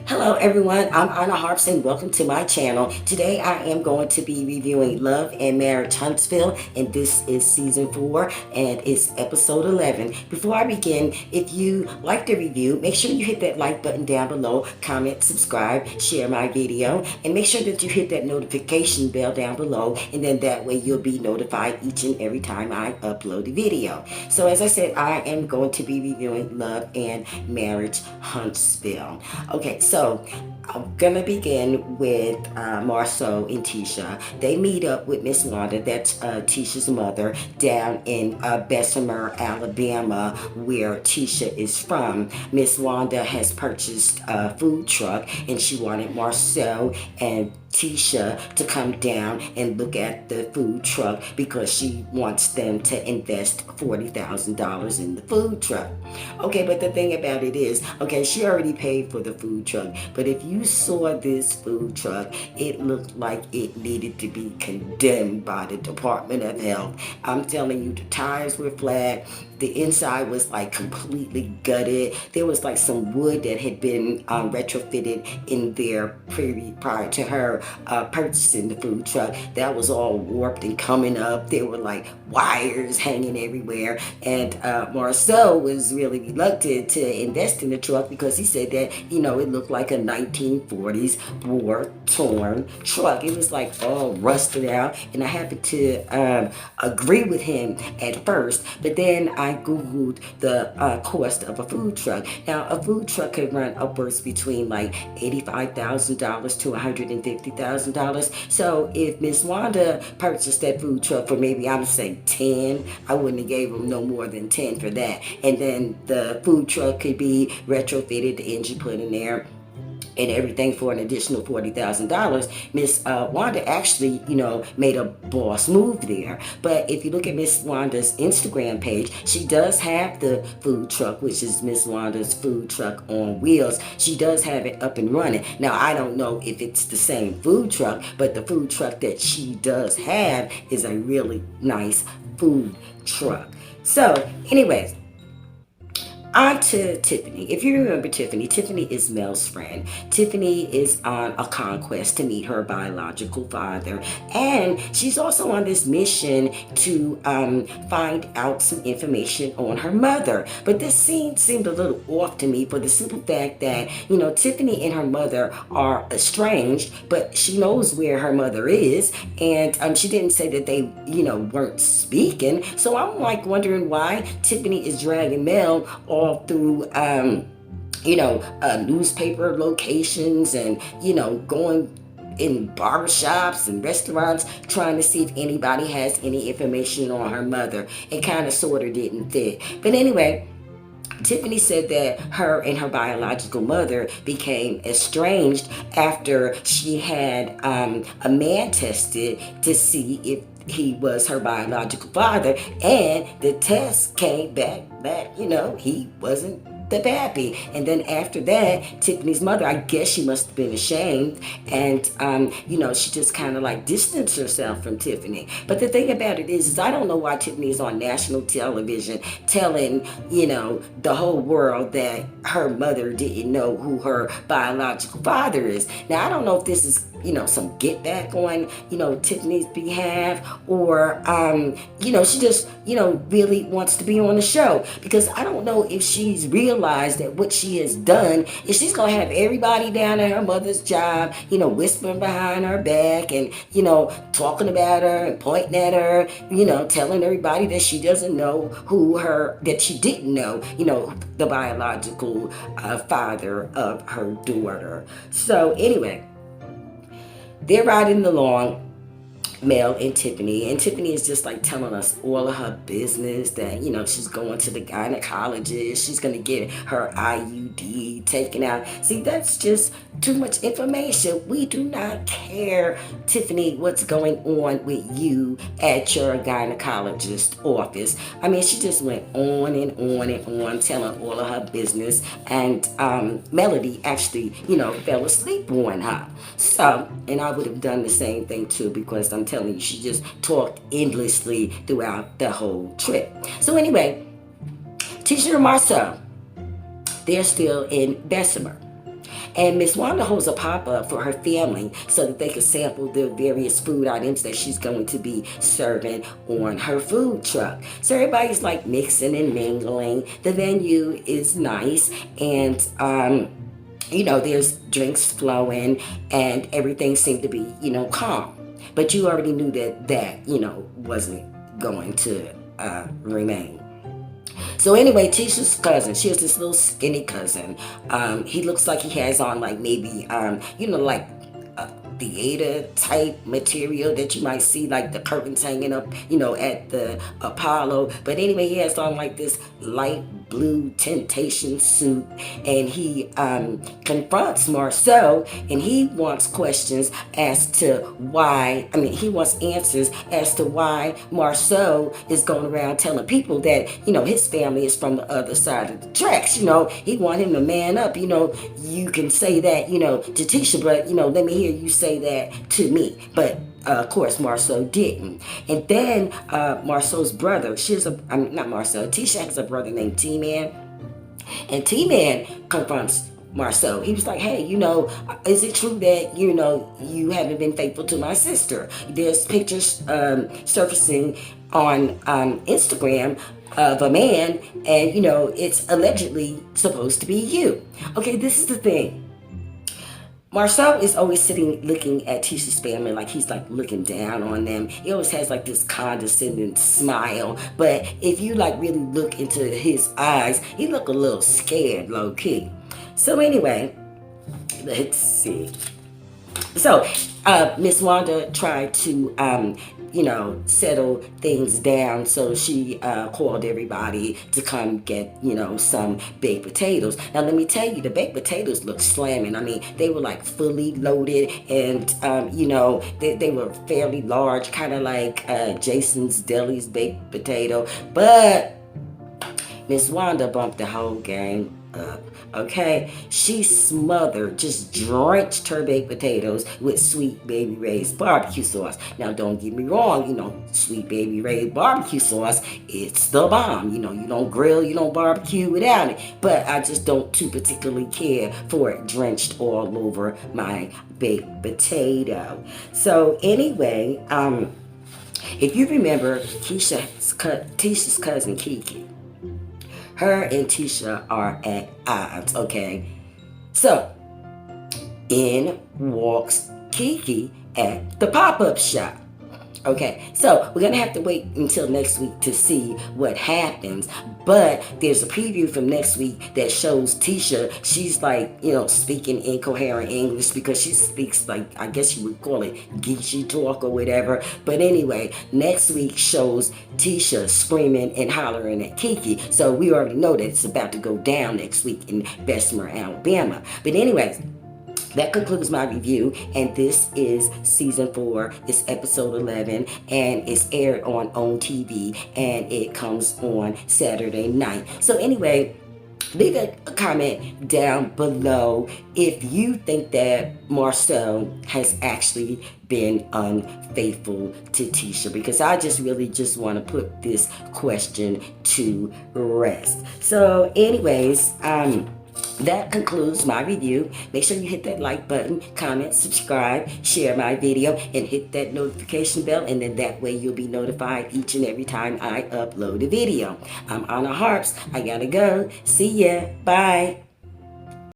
Hello everyone, I'm Onna Harps and welcome to my channel. Today I am going to be reviewing Love and Marriage Huntsville, and this is season 4 and it's episode 11. Before I begin, if you like the review, make sure you hit that like button down below, comment, subscribe, share my video, and make sure that you hit that notification bell down below, and then that way you'll be notified each and every time I upload a video. So as I said, I am going to be reviewing Love and Marriage Huntsville. Okay, so I'm gonna begin with Marceau and Tisha. They meet up with Miss Wanda, that's Tisha's mother, down in Bessemer, Alabama, where Tisha is from. Miss Wanda has purchased a food truck, and she wanted Marceau and Tisha to come down and look at the food truck because she wants them to invest $40,000 in the food truck. Okay, but the thing about it is, okay, she already paid for the food truck, but if you saw this food truck, it looked like it needed to be condemned by the Department of Health. I'm telling you, the tires were flat. The inside was like completely gutted. There was like some wood that had been retrofitted in there prior to her purchasing the food truck. That was all warped and coming up. There were like wires hanging everywhere. And Marceau was really reluctant to invest in the truck because he said that, you know, it looked like a 1940s war-torn truck. It was like all rusted out. And I happened to agree with him at first, but then I Googled the cost of a food truck. Now, a food truck could run upwards between like $85,000 to $150,000. So if Miss Wanda purchased that food truck for maybe, I would say 10, I wouldn't have gave them no more than 10 for that. And then the food truck could be retrofitted, the engine put in there, and everything for an additional $40,000. Miss Wanda actually, you know, made a boss move there. But if you look at Miss Wanda's Instagram page, she does have the food truck, which is Miss Wanda's Food Truck on Wheels. She does have it up and running. Now, I don't know if it's the same food truck, but the food truck that she does have is a really nice food truck. So, anyways, on to Tiffany. If you remember Tiffany, Tiffany is Mel's friend. Tiffany is on a conquest to meet her biological father, and she's also on this mission to find out some information on her mother. But this scene seemed a little off to me for the simple fact that, you know, Tiffany and her mother are estranged, but she knows where her mother is, and she didn't say that they, you know, weren't speaking. So I'm like wondering why Tiffany is dragging Mel all through you know, newspaper locations, and, you know, going in barbershops and restaurants trying to see if anybody has any information on her mother. It kind of sort of didn't fit. But anyway, Tiffany said that her and her biological mother became estranged after she had a man tested to see if he was her biological father, and the test came back that, you know, he wasn't the pappy. And then after that, Tiffany's mother, I guess she must have been ashamed, and you know, she just kind of like distanced herself from Tiffany. But the thing about it is I don't know why Tiffany is on national television telling, you know, the whole world that her mother didn't know who her biological father is. Now, I don't know if this is, you know, some get back on, you know, Tiffany's behalf, or you know, she just, you know, really wants to be on the show, because I don't know if she's realized that what she has done is she's gonna have everybody down at her mother's job, you know, whispering behind her back, and, you know, talking about her and pointing at her, you know, telling everybody that she doesn't know who her, that she didn't know, you know, the biological father of her daughter. So anyway, they're riding along, Mel and Tiffany is just like telling us all of her business, that, you know, she's going to the gynecologist, she's going to get her IUD taken out. See, that's just too much information. We do not care, Tiffany, what's going on with you at your gynecologist office. I mean, she just went on and on and on telling all of her business, and Melody actually, you know, fell asleep on her. So, and I would have done the same thing too, because I'm telling you, she just talked endlessly throughout the whole trip. So anyway, Tisha and Marceau, they're still in Bessemer. And Miss Wanda holds a pop-up for her family so that they can sample the various food items that she's going to be serving on her food truck. So everybody's like mixing and mingling. The venue is nice, and there's drinks flowing, and everything seemed to be, calm. But you already knew that wasn't going to remain. So anyway, Tisha's cousin, she has this little skinny cousin. He looks like he has on like maybe, like theater type material that you might see like the curtains hanging up, at the Apollo. But anyway, he has on like this light blue temptation suit, and he confronts Marceau, and he wants questions as to why, he wants answers as to why Marceau is going around telling people that, his family is from the other side of the tracks. He want him to man up. You can say that, to Tisha, but, let me hear you say that to me. But of course, Marceau didn't. And then Marceau's brother, Tisha has a brother named T-Man. And T-Man confronts Marceau. He was like, hey, is it true that, you haven't been faithful to my sister? There's pictures surfacing on Instagram of a man, and, it's allegedly supposed to be you. Okay, this is the thing. Marceau is always sitting looking at Tisha's family like he's like looking down on them. He always has like this condescending smile. But if you like really look into his eyes, he look a little scared, low key. So anyway, let's see. So Miss Wanda tried to settle things down. So she called everybody to come get, some baked potatoes. Now, let me tell you, the baked potatoes look slamming. They were like fully loaded, and, they were fairly large, kind of like Jason's Deli's baked potato. But Miss Wanda bumped the whole game up. Okay, she just drenched her baked potatoes with Sweet Baby Ray's barbecue sauce. Now, don't get me wrong, Sweet Baby Ray's barbecue sauce, it's the bomb. You don't grill, you don't barbecue without it. But I just don't too particularly care for it drenched all over my baked potato. So anyway, if you remember Tisha's cousin Kiki, her and Tisha are at odds, okay? So, in walks Kiki at the pop-up shop. Okay, so we're going to have to wait until next week to see what happens. But there's a preview from next week that shows Tisha, she's like, speaking incoherent English because she speaks like, I guess you would call it geeky talk or whatever. But anyway, next week shows Tisha screaming and hollering at Kiki. So we already know that it's about to go down next week in Bessemer, Alabama. But anyways, that concludes my review, and this is season 4. It's episode 11, and it's aired on OWN TV, and it comes on Saturday night. So anyway, leave a comment down below if you think that Marceau has actually been unfaithful to Tisha, because I really want to put this question to rest. So anyways, that concludes my review. Make sure you hit that like button, comment, subscribe, share my video, and hit that notification bell, and then that way you'll be notified each and every time I upload a video. I'm Onna Harps. I gotta go. See ya. Bye.